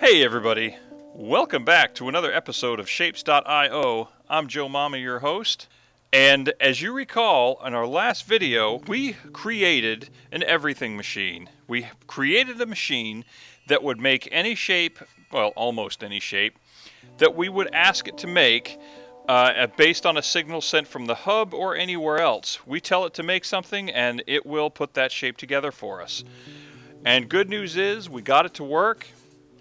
Hey everybody, welcome back to another episode of Shapes.io. I'm Joe Mama, your host, and as you recall, in our last video, we created an everything machine. We created a machine that would make any shape, well, almost any shape, that we would ask it to make based on a signal sent from the hub or anywhere else. We tell it to make something and it will put that shape together for us. And good news is we got it to work,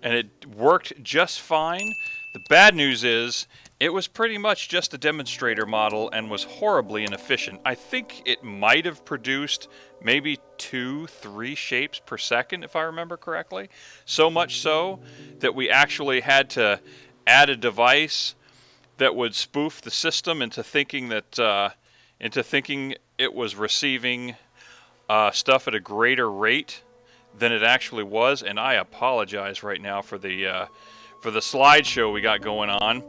and it worked just fine. The bad news is it was pretty much just a demonstrator model and was horribly inefficient. I think it might have produced maybe 2-3 shapes per second, if I remember correctly. So much so that we actually had to add a device that would spoof the system into thinking it was receiving stuff at a greater rate than it actually was, and I apologize right now for the slideshow we got going on.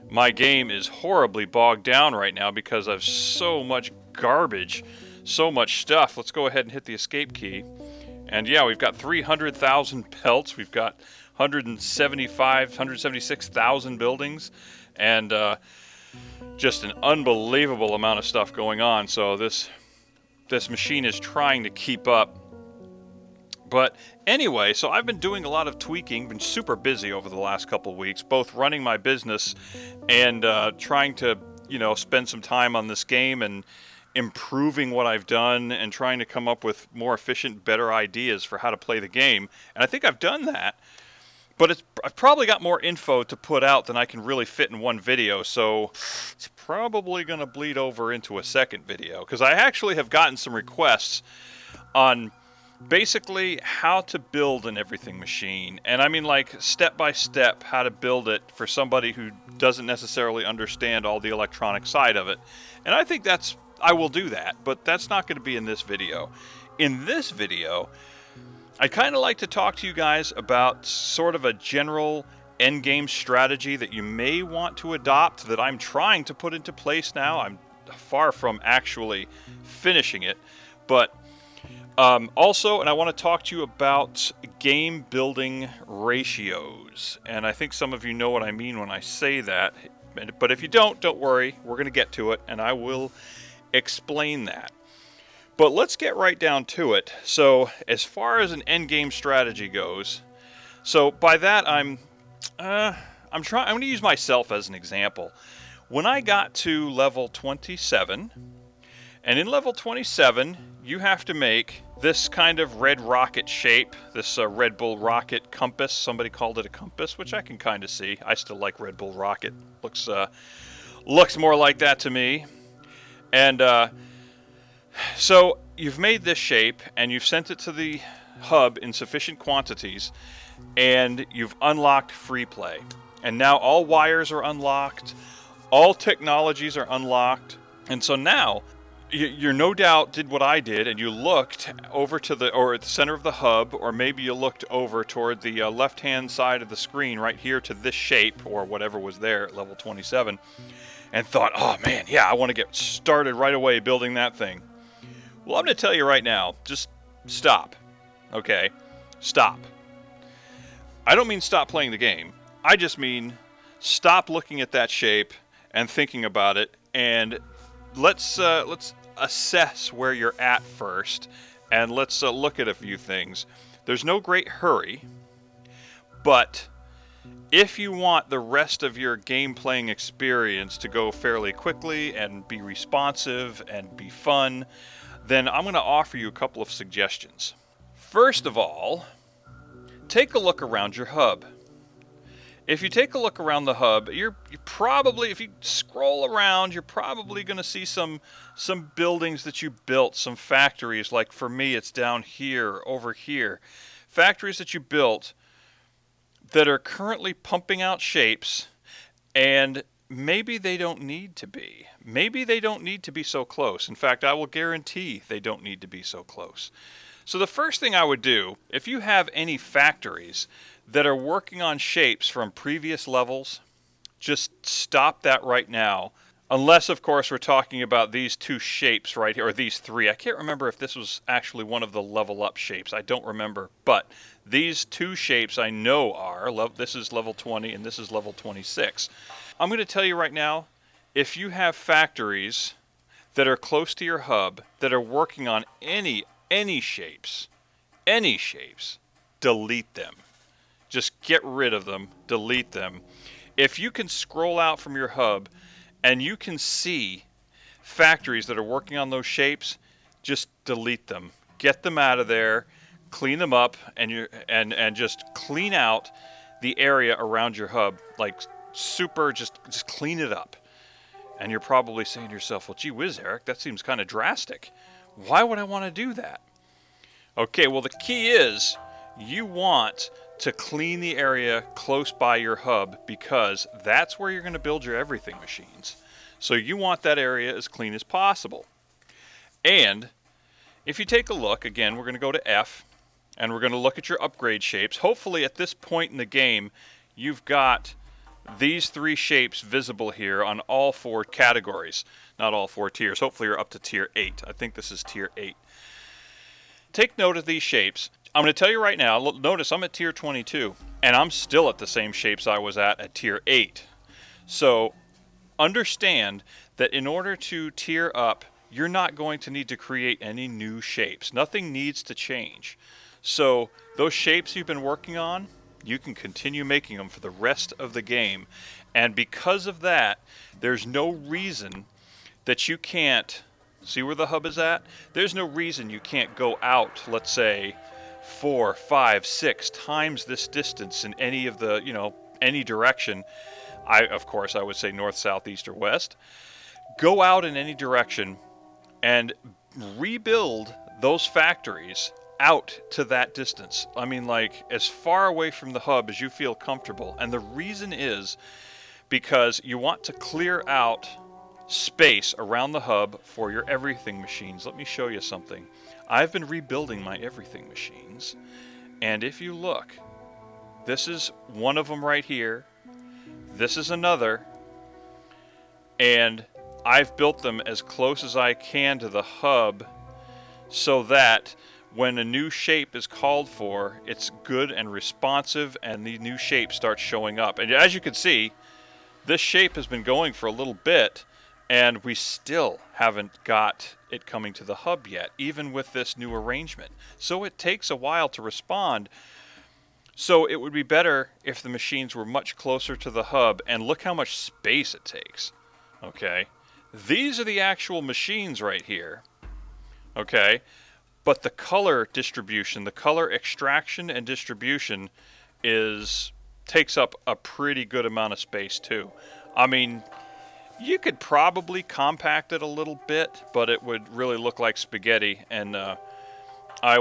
My game is horribly bogged down right now because of so much garbage, so much stuff. Let's go ahead and hit the escape key. And yeah, we've got 300,000 pelts, we've got 176,000 buildings, and just an unbelievable amount of stuff going on. So this machine is trying to keep up. But anyway, so I've been doing a lot of tweaking, been super busy over the last couple of weeks, both running my business and trying to, spend some time on this game and improving what I've done and trying to come up with more efficient, better ideas for how to play the game. And I think I've done that, but I've probably got more info to put out than I can really fit in one video, so it's probably going to bleed over into a second video, because I actually have gotten some requests on basically how to build an everything machine, and I mean like step by step how to build it for somebody who doesn't necessarily understand all the electronic side of it. And I think I will do that, but that's not going to be in this video. In this video, I kind of like to talk to you guys about sort of a general endgame strategy that you may want to adopt, that I'm trying to put into place now. I'm far from actually finishing it, but also, and I want to talk to you about game building ratios. And I think some of you know what I mean when I say that. But if you don't worry. We're going to get to it, and I will explain that. But let's get right down to it. So, as far as an endgame strategy goes, so by that I'm going to use myself as an example. When I got to level 27, and in level 27, you have to make this kind of red rocket shape, this Red Bull rocket compass. Somebody called it a compass, which I can kind of see. I still like Red Bull rocket. Looks more like that to me. And so you've made this shape, and you've sent it to the hub in sufficient quantities, and you've unlocked free play. And now all wires are unlocked, all technologies are unlocked, and so now you no doubt did what I did, and you looked over to at the center of the hub, or maybe you looked over toward the left-hand side of the screen right here to this shape, or whatever was there at level 27, and thought, oh man, yeah, I want to get started right away building that thing. Well, I'm going to tell you right now, just stop, okay? Stop. I don't mean stop playing the game. I just mean stop looking at that shape and thinking about it, and let's assess where you're at first, and let's look at a few things. There's no great hurry, but if you want the rest of your game playing experience to go fairly quickly and be responsive and be fun, then I'm going to offer you a couple of suggestions. First of all, take a look around your hub. If you take a look around the hub, you're probably, if you scroll around, you're probably going to see some buildings that you built, some factories. Like for me, it's down here, over here. Factories that you built that are currently pumping out shapes, and maybe they don't need to be. Maybe they don't need to be so close. In fact, I will guarantee they don't need to be so close. So the first thing I would do, if you have any factories that are working on shapes from previous levels, just stop that right now. Unless, of course, we're talking about these two shapes right here, or these three. I can't remember if this was actually one of the level up shapes. I don't remember. But these two shapes I know are, this is level 20 and this is level 26. I'm going to tell you right now, if you have factories that are close to your hub that are working on any shapes, delete them. Just get rid of them, delete them. If you can scroll out from your hub and you can see factories that are working on those shapes, just delete them. Get them out of there, clean them up, and just clean out the area around your hub. Like super, just clean it up. And you're probably saying to yourself, well, gee whiz, Eric, that seems kind of drastic. Why would I want to do that? Okay, well, the key is you want to clean the area close by your hub because that's where you're going to build your everything machines. So you want that area as clean as possible. And if you take a look, again, we're going to go to F, and we're going to look at your upgrade shapes. Hopefully at this point in the game, you've got these three shapes visible here on all four categories. Not all four tiers. Hopefully you're up to tier 8. I think this is tier 8. Take note of these shapes. I'm going to tell you right now, notice I'm at tier 22, and I'm still at the same shapes I was at tier 8. So understand that in order to tier up, you're not going to need to create any new shapes. Nothing needs to change. So those shapes you've been working on, you can continue making them for the rest of the game. And because of that, there's no reason that you can't, see where the hub is at? There's no reason you can't go out, let's say, 4, 5, 6 times this distance in any of the, any direction. Of course, I would say north, south, east, or west. Go out in any direction and rebuild those factories out to that distance. I mean, like, as far away from the hub as you feel comfortable. And the reason is because you want to clear out space around the hub for your everything machines. Let me show you something. I've been rebuilding my everything machines, and if you look, this is one of them right here, this is another, and I've built them as close as I can to the hub so that when a new shape is called for, it's good and responsive and the new shape starts showing up. And as you can see, this shape has been going for a little bit, and we still haven't got it coming to the hub yet, even with this new arrangement. So it takes a while to respond. So it would be better if the machines were much closer to the hub, and look how much space it takes. Okay, these are the actual machines right here. Okay, but the color distribution, the color extraction and distribution takes up a pretty good amount of space too. I mean, you could probably compact it a little bit, but it would really look like spaghetti, and I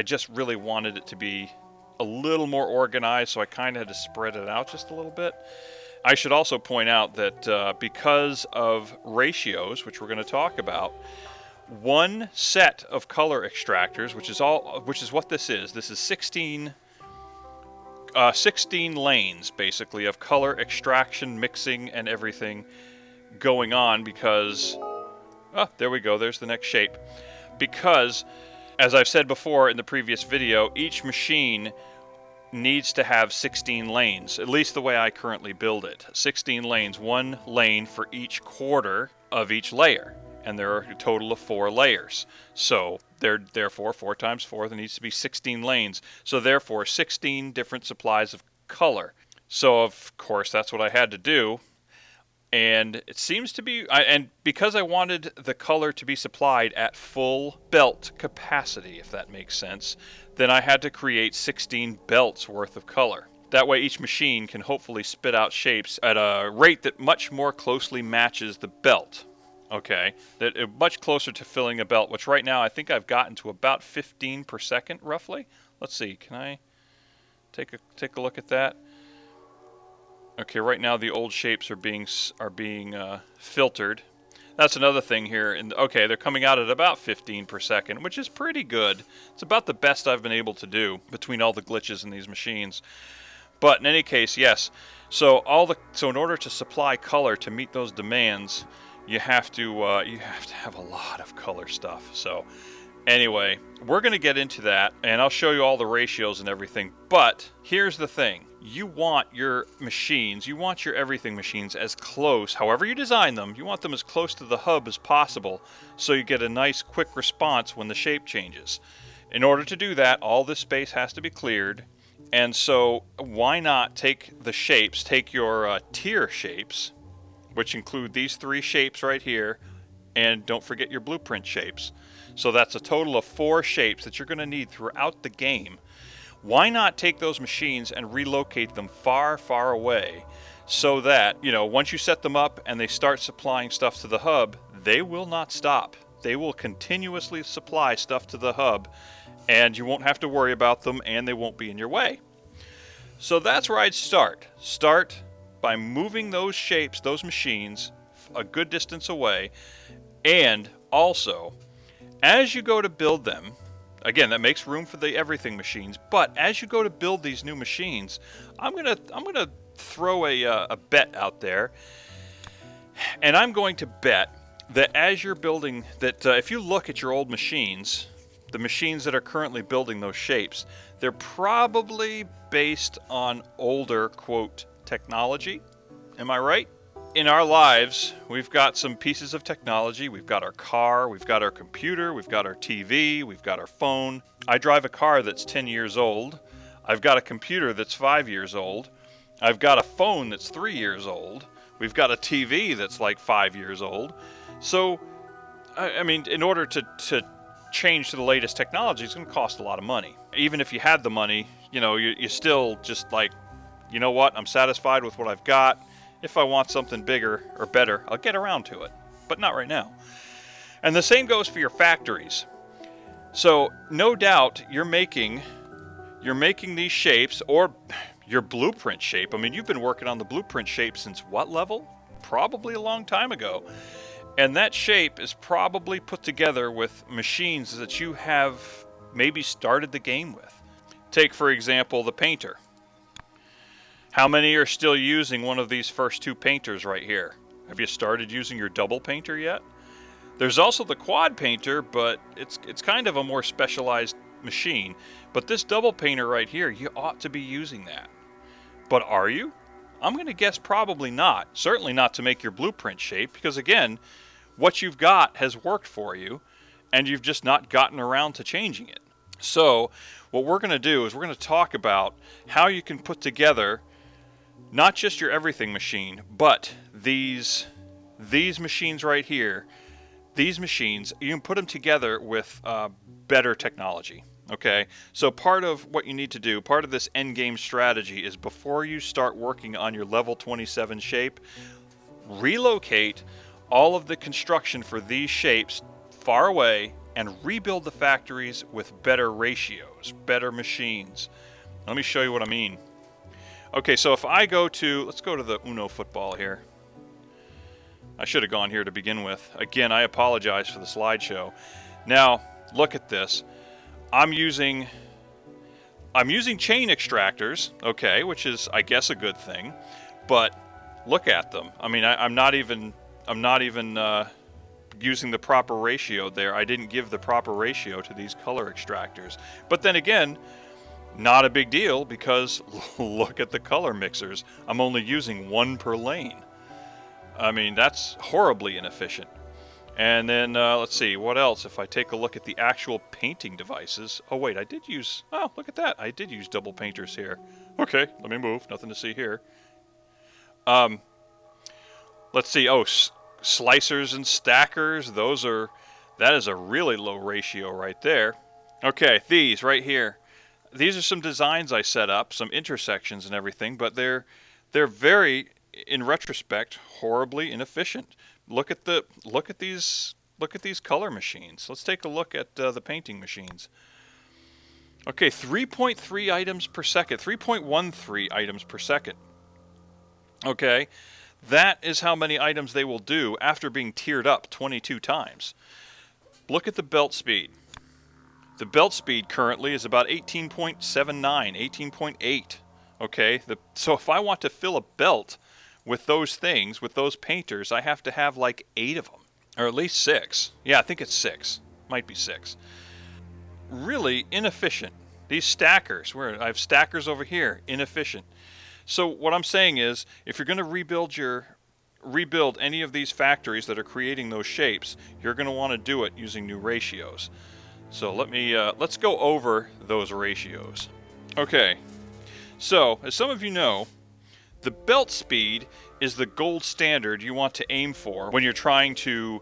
just really wanted it to be a little more organized, so I kind of had to spread it out just a little bit. I should also point out that because of ratios, which we're going to talk about, one set of color extractors, which is what this is. This is 16 lanes, basically, of color extraction, mixing, and everything going on because, there we go, there's the next shape. Because, as I've said before in the previous video, each machine needs to have 16 lanes, at least the way I currently build it. 16 lanes, one lane for each quarter of each layer. And there are a total of 4 layers. So therefore 4 times 4, there needs to be 16 lanes. So therefore 16 different supplies of color. So of course that's what I had to do. And it seems to be, and because I wanted the color to be supplied at full belt capacity, if that makes sense, then I had to create 16 belts worth of color. That way each machine can hopefully spit out shapes at a rate that much more closely matches the belt. Okay, that much closer to filling a belt, which right now I think I've gotten to about 15 per second, roughly. Let's see, can I take a look at that? Okay, right now the old shapes are being filtered. That's another thing here. Okay, they're coming out at about 15 per second, which is pretty good. It's about the best I've been able to do between all the glitches in these machines. But in any case, yes. So in order to supply color to meet those demands, you have to have a lot of color stuff. So anyway, we're going to get into that, and I'll show you all the ratios and everything. But here's the thing. You want your machines, you want your everything machines as close, however you design them, you want them as close to the hub as possible so you get a nice quick response when the shape changes. In order to do that, all this space has to be cleared. And so why not take the shapes, take your tier shapes, which include these 3 shapes right here, and don't forget your blueprint shapes. So that's a total of 4 shapes that you're going to need throughout the game. Why not take those machines and relocate them far, far away so that, once you set them up and they start supplying stuff to the hub, they will not stop. They will continuously supply stuff to the hub, and you won't have to worry about them, and they won't be in your way. So that's where I'd start. Start by moving those shapes, those machines, a good distance away, and also, as you go to build them, again, that makes room for the everything machines, but as you go to build these new machines, I'm gonna throw a bet out there, and I'm going to bet that as you're building, that if you look at your old machines, the machines that are currently building those shapes, they're probably based on older, quote, technology. Am I right? In our lives, we've got some pieces of technology. We've got our car, we've got our computer, we've got our TV, we've got our phone. I drive a car that's 10 years old. I've got a computer that's 5 years old. I've got a phone that's 3 years old. We've got a TV that's like 5 years old. So, I mean, in order to change to the latest technology, it's going to cost a lot of money. Even if you had the money, you still just like, you know what, I'm satisfied with what I've got. If I want something bigger or better, I'll get around to it, but not right now. And the same goes for your factories. So no doubt you're making these shapes, or your blueprint shape. I mean, you've been working on the blueprint shape since what level? Probably a long time ago. And that shape is probably put together with machines that you have maybe started the game with. Take, for example, the painter. How many are still using one of these first 2 painters right here? Have you started using your double painter yet? There's also the quad painter, but it's kind of a more specialized machine. But this double painter right here, you ought to be using that. But are you? I'm going to guess probably not. Certainly not to make your blueprint shape, because again, what you've got has worked for you, and you've just not gotten around to changing it. So what we're going to do is we're going to talk about how you can put together not just your everything machine, but these machines right here. These machines, you can put them together with better technology. Okay, so part of what you need to do, part of this end game strategy, is before you start working on your level 27 shape, relocate all of the construction for these shapes far away and rebuild the factories with better ratios, better machines. Let me show you what I mean. Okay, so if I go to, let's go to the Uno football here. I should have gone here to begin with. Again, I apologize for the slideshow. Now, look at this. I'm using chain extractors, okay, which is, I guess, a good thing. But look at them. I mean, I'm not even using the proper ratio there. I didn't give the proper ratio to these color extractors. But then again, not a big deal, because look at the color mixers. I'm only using 1 per lane. I mean, that's horribly inefficient. And then, let's see, what else? If I take a look at the actual painting devices. Oh, wait, oh, look at that. I did use double painters here. Okay, let me move. Nothing to see here. Let's see. Oh, slicers and stackers. That is a really low ratio right there. Okay, these right here. These are some designs I set up, some intersections and everything, but they're very, in retrospect, horribly inefficient. Look at these color machines. Let's take a look at the painting machines. Okay, 3.3 items per second, 3.13 items per second. Okay, that is how many items they will do after being tiered up 22 times. Look at the belt speed. The belt speed currently is about 18.79, 18.8. Okay, so if I want to fill a belt with those things, with those painters, I have to have like 8 of them, or at least 6. Yeah, I think it's 6. Might be 6. Really inefficient. These stackers, where I have stackers over here, inefficient. So what I'm saying is, if you're going to rebuild any of these factories that are creating those shapes, you're going to want to do it using new ratios. So let's go over those ratios. Okay, so as some of you know, the belt speed is the gold standard you want to aim for when you're trying to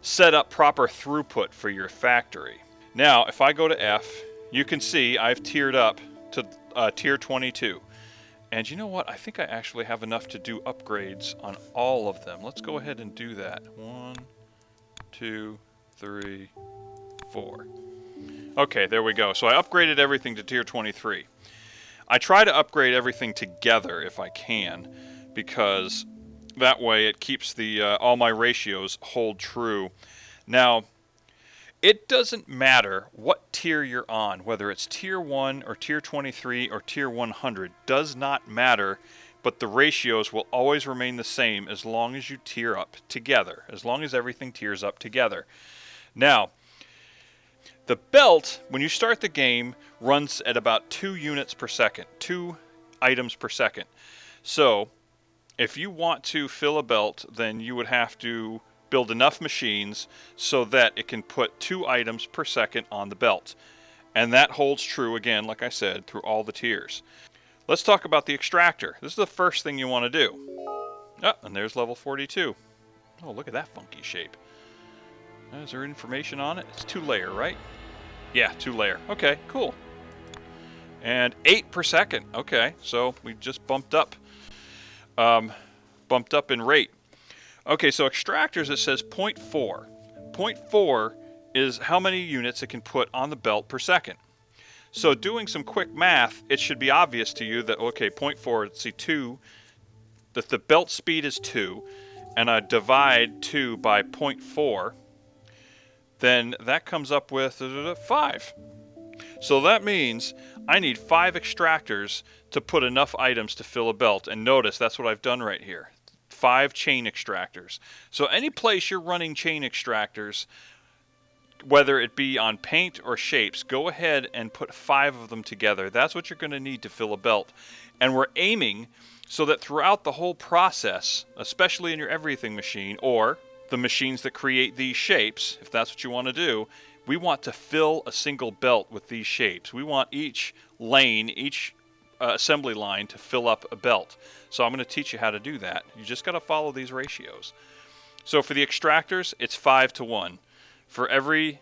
set up proper throughput for your factory. Now, if I go to F, you can see I've tiered up to tier 22. And you know what? I think I actually have enough to do upgrades on all of them. Let's go ahead and do that. 1, 2, 3, 4. Okay, there we go. So I upgraded everything to tier 23. I try to upgrade everything together if I can, because that way it keeps the all my ratios hold true. Now, it doesn't matter what tier you're on, whether it's tier 1 or tier 23 or tier 100, does not matter, but the ratios will always remain the same as long as you tier up together, as long as everything tiers up together. Now, the belt, when you start the game, runs at about 2 units per second, 2 items per second. So, if you want to fill a belt, then you would have to build enough machines so that it can put 2 items per second on the belt. And that holds true, again, like I said, through all the tiers. Let's talk about the extractor. This is the first thing you want to do. Oh, and there's level 42. Oh, look at that funky shape. Is there information on it? It's 2-layer, right? Yeah, 2-layer. Okay, cool. And 8 per second. Okay, so we just bumped up in rate. Okay, so extractors, it says 0.4. 0.4 is how many units it can put on the belt per second. So doing some quick math, it should be obvious to you that, okay, 0.4, let's see, 2, that the belt speed is 2, and I divide 2 by 0.4, then that comes up with 5. So that means I need 5 extractors to put enough items to fill a belt. And notice, that's what I've done right here. 5 chain extractors. So any place you're running chain extractors, whether it be on paint or shapes, go ahead and put 5 of them together. That's what you're going to need to fill a belt. And we're aiming so that throughout the whole process, especially in your everything machine or the machines that create these shapes, if that's what you want to do, we want to fill a single belt with these shapes. We want each lane, each assembly line to fill up a belt. So I'm going to teach you how to do that. You just got to follow these ratios. So for the extractors, it's 5-to-1. For every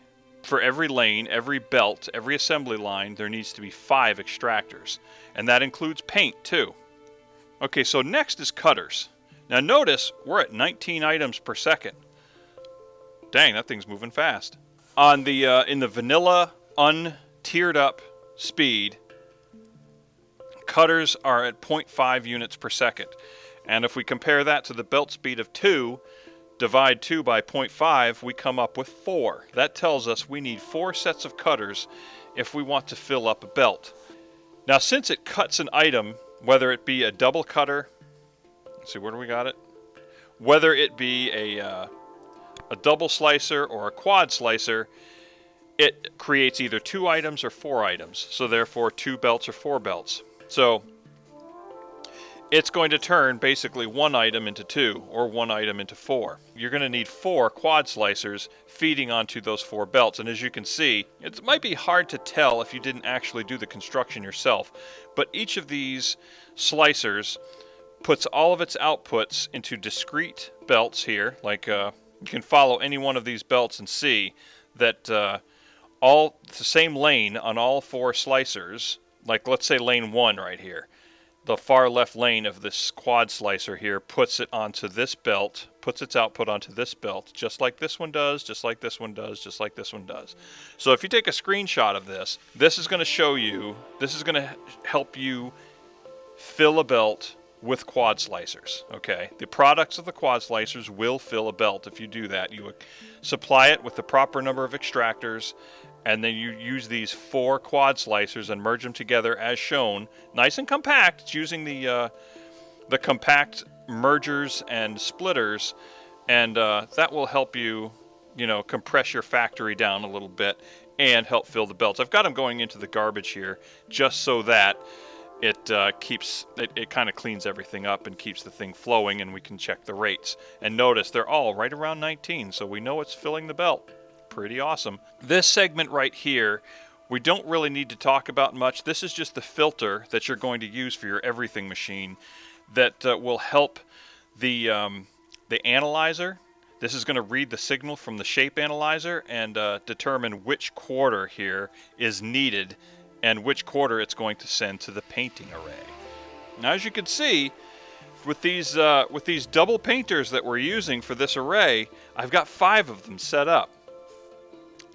lane, every belt, every assembly line, there needs to be 5 extractors. And that includes paint too. Okay, so next is cutters. Now notice, we're at 19 items per second. Dang, that thing's moving fast. On the in the vanilla untiered up speed, cutters are at 0.5 units per second. And if we compare that to the belt speed of 2, divide 2 by 0.5, we come up with 4. That tells us we need 4 sets of cutters if we want to fill up a belt. Now, since it cuts an item, whether it be a double cutter, let's see, where do we got it? Whether it be a double slicer or a quad slicer, it creates either 2 items or 4 items. So therefore 2 belts or 4 belts. So it's going to turn basically 1 item into 2 or 1 item into 4. You're going to need 4 quad slicers feeding onto those 4 belts. And as you can see, it might be hard to tell if you didn't actually do the construction yourself, but each of these slicers puts all of its outputs into discrete belts here. Like you can follow any one of these belts and see that all the same lane on all 4 slicers, like let's say lane 1 right here, the far left lane of this quad slicer here puts it onto this belt, puts its output onto this belt, just like this one does, just like this one does, just like this one does. So if you take a screenshot of this, this is going to show you, this is going to help you fill a belt with quad slicers, okay? The products of the quad slicers will fill a belt if you do that. You supply it with the proper number of extractors, and then you use these 4 quad slicers and merge them together as shown, nice and compact. It's using the compact mergers and splitters, and that will help you, compress your factory down a little bit and help fill the belts. I've got them going into the garbage here just so that it kind of cleans everything up and keeps the thing flowing, and we can check the rates. And notice they're all right around 19, so we know it's filling the belt. Pretty awesome. This segment right here, we don't really need to talk about much. This is just the filter that you're going to use for your everything machine that will help the analyzer. This is going to read the signal from the shape analyzer and determine which quarter here is needed and which quarter it's going to send to the painting array. Now, as you can see, with these double painters that we're using for this array, I've got 5 of them set up.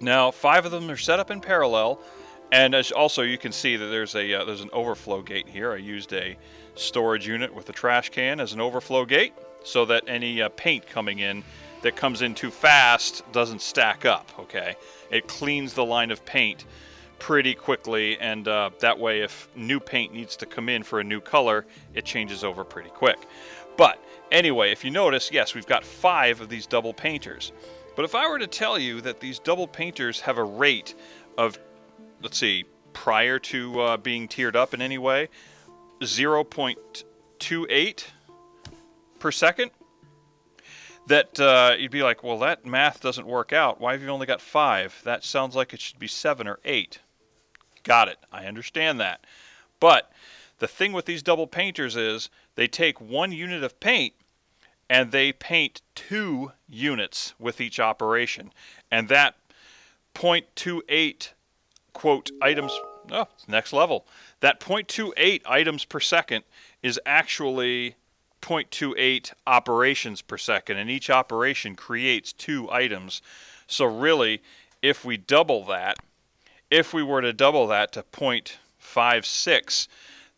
Now, 5 of them are set up in parallel, and as also you can see that there's an overflow gate here. I used a storage unit with a trash can as an overflow gate so that any paint coming in that comes in too fast doesn't stack up. Okay, it cleans the line of paint pretty quickly, and that way if new paint needs to come in for a new color, it changes over pretty quick. But anyway, if you notice, yes, we've got 5 of these double painters. But if I were to tell you that these double painters have a rate of, let's see, prior to being tiered up in any way, 0.28 per second, that you'd be like, well, that math doesn't work out. Why have you only got 5? That sounds like it should be 7 or 8. Got it. I understand that. But the thing with these double painters is they take 1 unit of paint and they paint 2 units with each operation. And that 0.28 quote items, oh, it's next level. That 0.28 items per second is actually 0.28 operations per second, and each operation creates 2 items. So really, if we double that, if we were to double that to 0.56,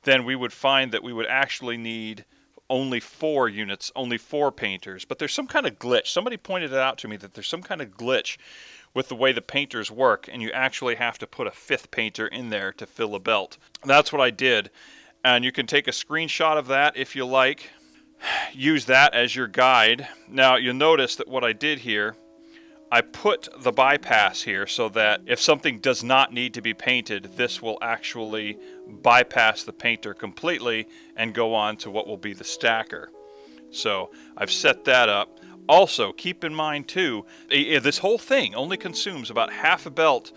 then we would find that we would actually need only 4 units, only 4 painters. But there's some kind of glitch. Somebody pointed it out to me that there's some kind of glitch with the way the painters work, and you actually have to put a 5th painter in there to fill a belt. That's what I did, and you can take a screenshot of that if you like. Use that as your guide. Now you'll notice that what I did here, I put the bypass here so that if something does not need to be painted, this will actually bypass the painter completely and go on to what will be the stacker. So I've set that up. Also, keep in mind too, this whole thing only consumes about half a belt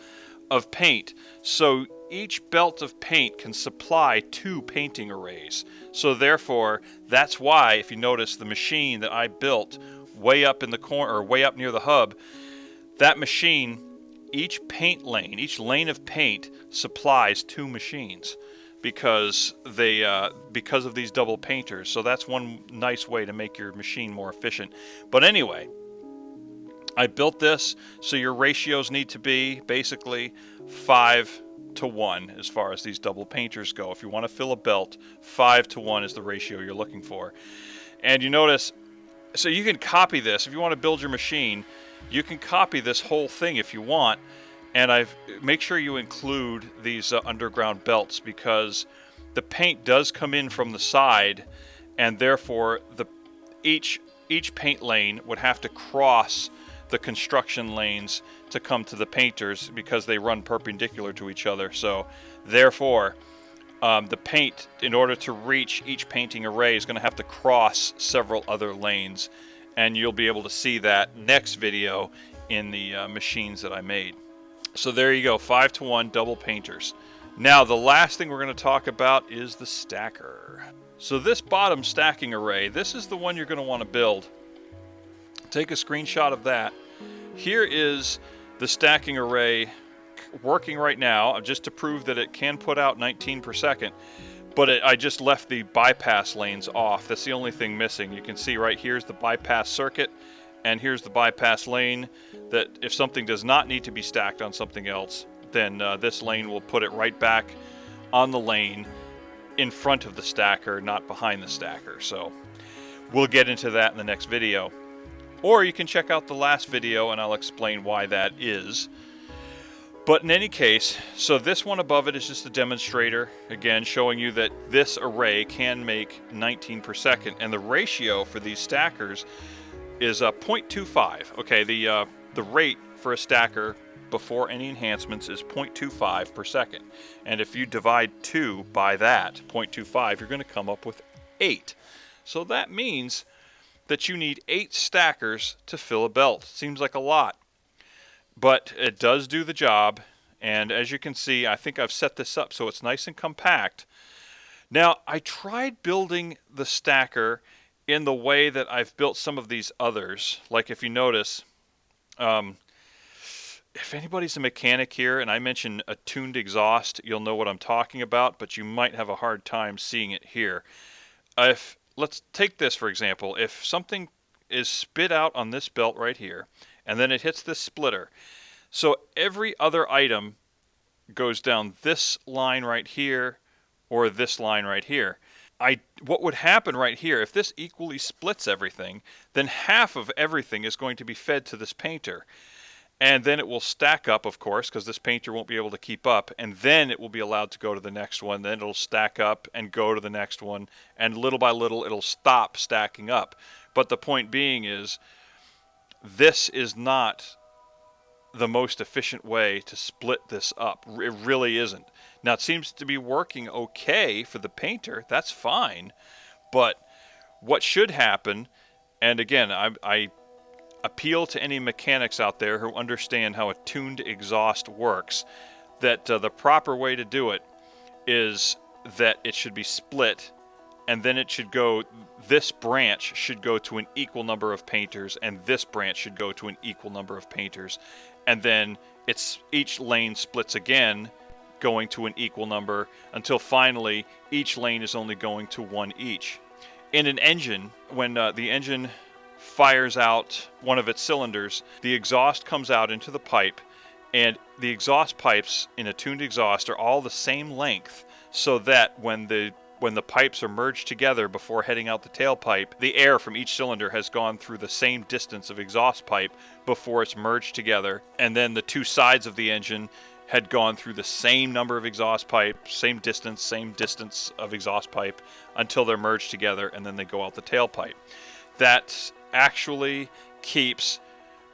of paint. So each belt of paint can supply 2 painting arrays. So therefore, that's why, if you notice, the machine that I built way up in the corner, or way up near the hub, that machine, each paint lane, each lane of paint supplies 2 machines because of these double painters. So that's one nice way to make your machine more efficient. But anyway, I built this so your ratios need to be basically 5:1 as far as these double painters go. If you want to fill a belt, 5:1 is the ratio you're looking for. And you notice, so you can copy this. If you want to build your machine, you can copy this whole thing if you want. And make sure you include these underground belts, because the paint does come in from the side, and therefore each paint lane would have to cross the construction lanes to come to the painters because they run perpendicular to each other. So therefore, the paint, in order to reach each painting array, is going to have to cross several other lanes, and you'll be able to see that next video in the machines that I made. So there you go, 5:1 double painters. Now the last thing we're going to talk about is the stacker. So this bottom stacking array, this is the one you're going to want to build. Take a screenshot of that. Here is the stacking array working right now, just to prove that it can put out 19 per second. But I just left the bypass lanes off. That's the only thing missing. You can see right here's the bypass circuit, and here's the bypass lane, that if something does not need to be stacked on something else, then this lane will put it right back on the lane in front of the stacker, not behind the stacker. So we'll get into that in the next video. Or you can check out the last video and I'll explain why that is. But in any case, so this one above it is just a demonstrator, again, showing you that this array can make 19 per second. And the ratio for these stackers is 0.25. Okay, the rate for a stacker before any enhancements is 0.25 per second. And if you divide 2 by that, 0.25, you're going to come up with 8. So that means that you need 8 stackers to fill a belt. Seems like a lot, but it does do the job. And as you can see, I think I've set this up so it's nice and compact. Now, I tried building the stacker in the way that I've built some of these others. Like if you notice, if anybody's a mechanic here and I mention a tuned exhaust, you'll know what I'm talking about, but you might have a hard time seeing it here. Let's take this for example. If something is spit out on this belt right here, and then it hits this splitter, so every other item goes down this line right here, or this line right here. What would happen right here, if this equally splits everything, then half of everything is going to be fed to this painter. And then it will stack up, of course, because this painter won't be able to keep up. And then it will be allowed to go to the next one. Then it'll stack up and go to the next one. And little by little, it'll stop stacking up. But the point being is, this is not the most efficient way to split this up. It really isn't. Now, it seems to be working okay for the painter. That's fine. But what should happen, and again, I appeal to any mechanics out there who understand how a tuned exhaust works, that the proper way to do it is that it should be split, and then it should go, this branch should go to an equal number of painters, and this branch should go to an equal number of painters, and then each lane splits again, going to an equal number, until finally each lane is only going to one each. In an engine, when the engine fires out one of its cylinders, the exhaust comes out into the pipe, and the exhaust pipes in a tuned exhaust are all the same length, so that when the pipes are merged together before heading out the tailpipe, the air from each cylinder has gone through the same distance of exhaust pipe before it's merged together, and then the two sides of the engine had gone through the same number of exhaust pipe, same distance of exhaust pipe, until they're merged together, and then they go out the tailpipe. That actually keeps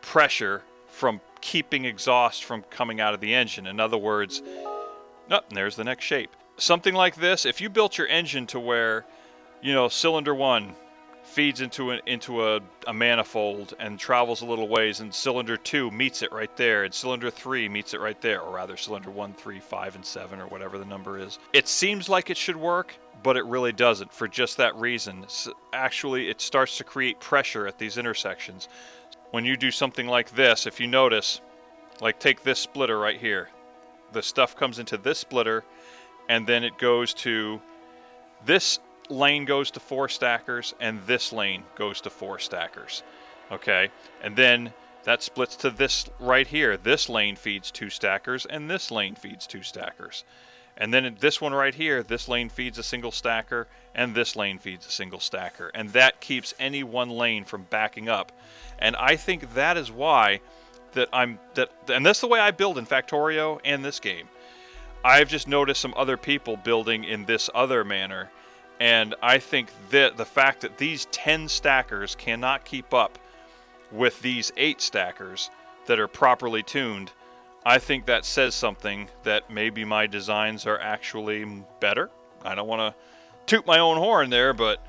pressure from keeping exhaust from coming out of the engine. In other words, there's the next shape. Something like this, if you built your engine to where, cylinder 1 feeds into a manifold and travels a little ways, and cylinder 2 meets it right there, and cylinder 3 meets it right there, or rather cylinder 1, 3, 5, and 7, or whatever the number is. It seems like it should work, but it really doesn't, for just that reason. Actually, it starts to create pressure at these intersections. When you do something like this, if you notice, like take this splitter right here, the stuff comes into this splitter, and then it goes to, this lane goes to 4 stackers, and this lane goes to 4 stackers. Okay, and then that splits to this right here. This lane feeds 2 stackers, and this lane feeds 2 stackers. And then this one right here, this lane feeds a single stacker, and this lane feeds a single stacker. And that keeps any one lane from backing up. And I think that is why and that's the way I build in Factorio and this game. I've just noticed some other people building in this other manner, and I think that the fact that these 10 stackers cannot keep up with these 8 stackers that are properly tuned, I think that says something, that maybe my designs are actually better. I don't want to toot my own horn there, but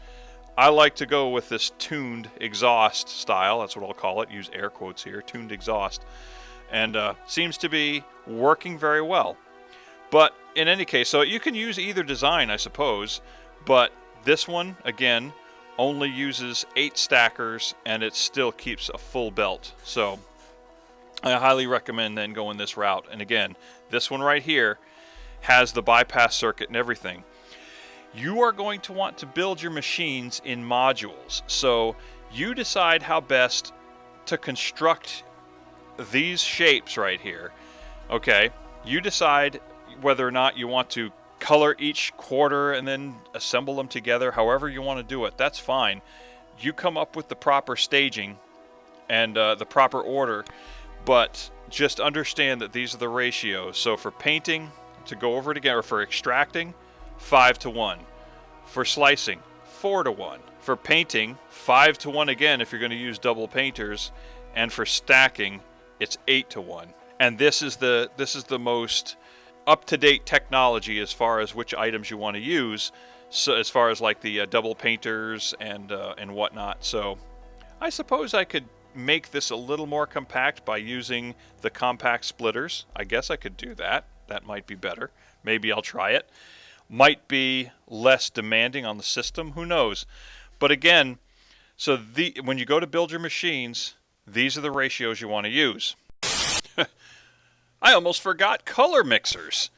I like to go with this tuned exhaust style. That's what I'll call it. Use air quotes here, tuned exhaust. And seems to be working very well. But in any case, so you can use either design, I suppose, but this one, again, only uses 8 stackers, and it still keeps a full belt. So I highly recommend then going this route. And again, this one right here has the bypass circuit and everything. You are going to want to build your machines in modules. So you decide how best to construct these shapes right here. Okay, you decide whether or not you want to color each quarter and then assemble them together, however you want to do it. That's fine. You come up with the proper staging and the proper order, but just understand that these are the ratios. So for painting, to go over it again, or for extracting, 5:1. For slicing, 4:1. For painting, 5:1 again if you're going to use double painters, and for stacking, it's 8:1. And this is the most up-to-date technology as far as which items you want to use. So as far as like the double painters and whatnot. So I suppose I could make this a little more compact by using the compact splitters. I guess I could do that. That might be better. Maybe I'll try it. Might be less demanding on the system. Who knows? But again, so when you go to build your machines, these are the ratios you want to use. I almost forgot color mixers.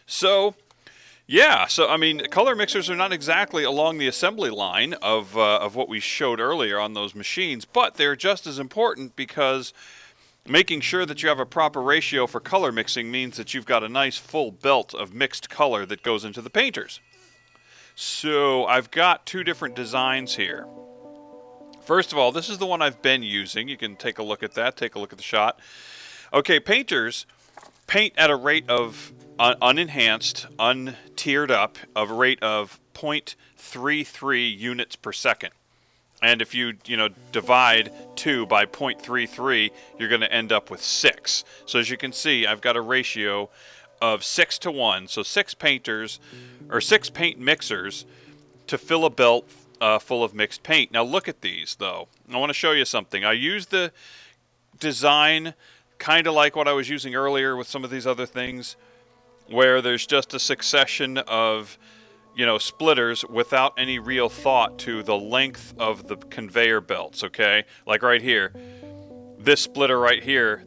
So yeah, so I mean, color mixers are not exactly along the assembly line of what we showed earlier on those machines, but they're just as important because making sure that you have a proper ratio for color mixing means that you've got a nice full belt of mixed color that goes into the painters. So I've got two different designs here. First of all, this is the one I've been using. You can take a look at that, take a look at the shot. Okay, painters paint at a rate of unenhanced, untiered up, of a rate of 0.33 units per second. And if you divide 2 by 0.33, you're going to end up with 6. So as you can see, I've got a ratio of 6:1. So 6 painters, or 6 paint mixers to fill a belt full of mixed paint. Now look at these, though. I want to show you something. I use the design kind of like what I was using earlier with some of these other things, where there's just a succession of splitters without any real thought to the length of the conveyor belts. Okay, like right here, this splitter right here,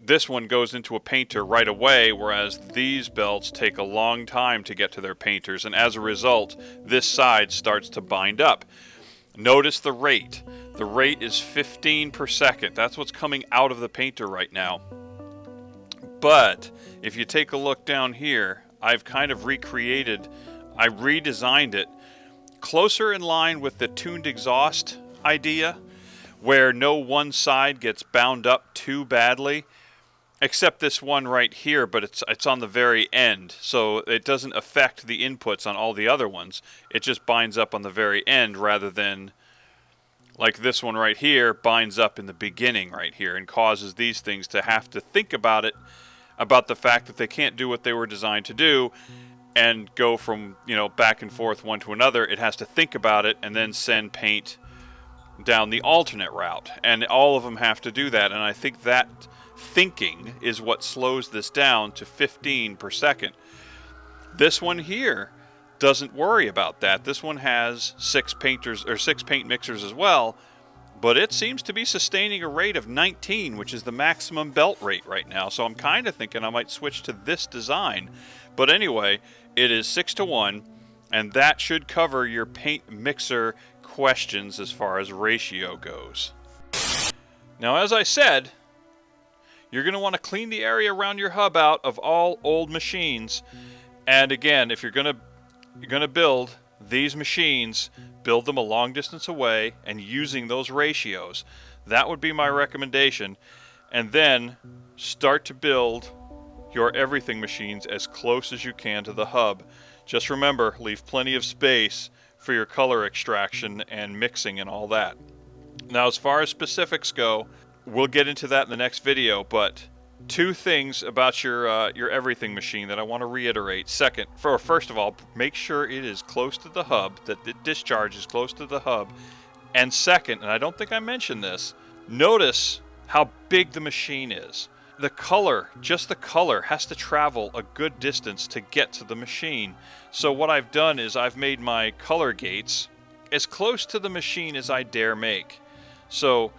this one goes into a painter right away, whereas these belts take a long time to get to their painters, and as a result, this side starts to bind up. Notice the rate. The rate is 15 per second. That's what's coming out of the painter right now. But if you take a look down here, I've kind of I redesigned it closer in line with the tuned exhaust idea, where no one side gets bound up too badly, except this one right here, but it's on the very end, so it doesn't affect the inputs on all the other ones. It just binds up on the very end rather than like this one right here binds up in the beginning right here and causes these things to have to think about the fact that they can't do what they were designed to do and go from back and forth one to another. It has to think about it and then send paint down the alternate route, and all of them have to do that. And I think that thinking is what slows this down to 15 per second. This one here doesn't worry about that. This one has 6 painters or 6 paint mixers as well, but it seems to be sustaining a rate of 19, which is the maximum belt rate right now. So I'm kind of thinking I might switch to this design. But anyway, it is 6:1, and that should cover your paint mixer questions as far as ratio goes. Now, as I said, you're going to want to clean the area around your hub out of all old machines. And again, if you're going to build these machines, build them a long distance away and using those ratios. That would be my recommendation. And then start to build your everything machines as close as you can to the hub. Just remember, leave plenty of space for your color extraction and mixing and all that. Now, as far as specifics go, we'll get into that in the next video, but 2 things about your everything machine that I want to reiterate. First of all, make sure it is close to the hub, that the discharge is close to the hub. And second, and I don't think I mentioned this, notice how big the machine is. The color, just the color, has to travel a good distance to get to the machine. So what I've done is I've made my color gates as close to the machine as I dare make. So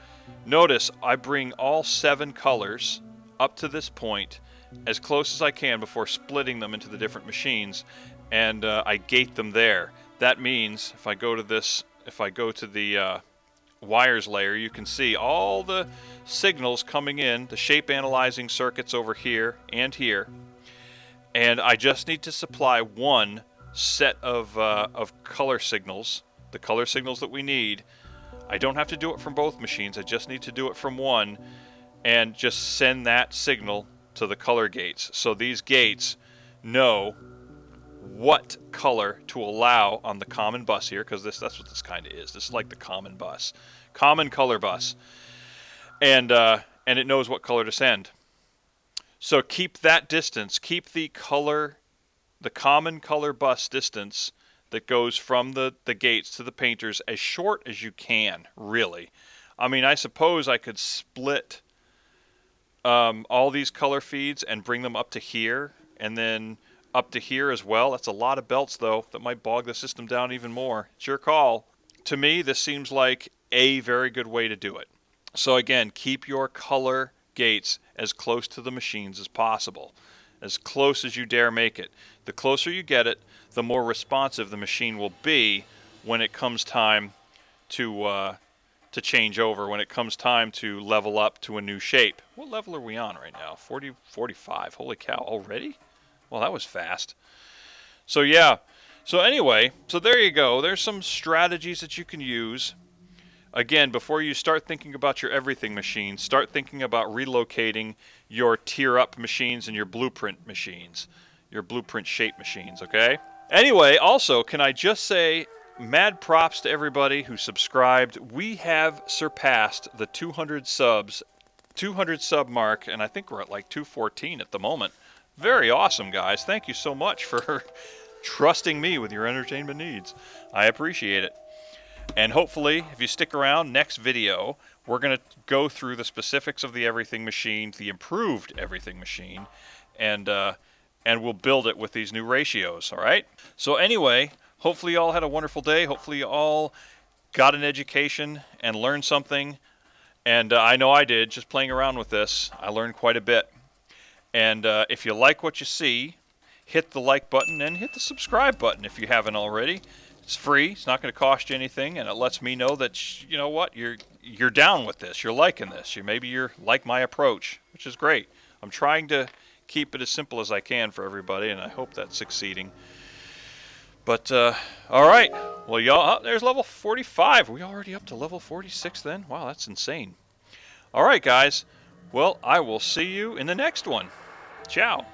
notice I bring all 7 colors up to this point as close as I can before splitting them into the different machines, and I gate them there. That means if I go to the wires layer, you can see all the signals coming in, the shape analyzing circuits over here and here, and I just need to supply one set of color signals, the color signals that we need. I don't have to do it from both machines, I just need to do it from one, and just send that signal to the color gates. So these gates know what color to allow on the common bus here, because that's what this kind of is. This is like the common bus, common color bus, and it knows what color to send. So keep that distance, keep the common color bus distance that goes from the gates to the painters as short as you can, really. I mean, I suppose I could split all these color feeds and bring them up to here, and then up to here as well. That's a lot of belts, though. That might bog the system down even more. It's your call. To me, this seems like a very good way to do it. So again, keep your color gates as close to the machines as possible, as close as you dare make it. The closer you get it, the more responsive the machine will be when it comes time to change over, when it comes time to level up to a new shape. What level are we on right now? 40, 45. Holy cow, already? Well, that was fast. So yeah. So anyway, so there you go. There's some strategies that you can use. Again, before you start thinking about your everything machine, start thinking about relocating your tier up machines and your blueprint machines, your blueprint shape machines, okay? Anyway, also, can I just say, mad props to everybody who subscribed. We have surpassed the 200 sub mark, and I think we're at like 214 at the moment. Very awesome, guys. Thank you so much for trusting me with your entertainment needs. I appreciate it. And hopefully, if you stick around, next video, we're going to go through the specifics of the everything machine, the improved everything machine, and we'll build it with these new ratios, all right? So anyway, hopefully you all had a wonderful day. Hopefully you all got an education and learned something. And I know I did, just playing around with this. I learned quite a bit. And if you like what you see, hit the like button and hit the subscribe button if you haven't already. It's free. It's not going to cost you anything, and it lets me know that, you know what, you're down with this. You're liking this. Maybe you're like my approach, which is great. I'm trying to keep it as simple as I can for everybody, and I hope that's succeeding. But, all right. Well, y'all, there's level 45. Are we already up to level 46 then? Wow, that's insane. All right, guys. Well, I will see you in the next one. Ciao.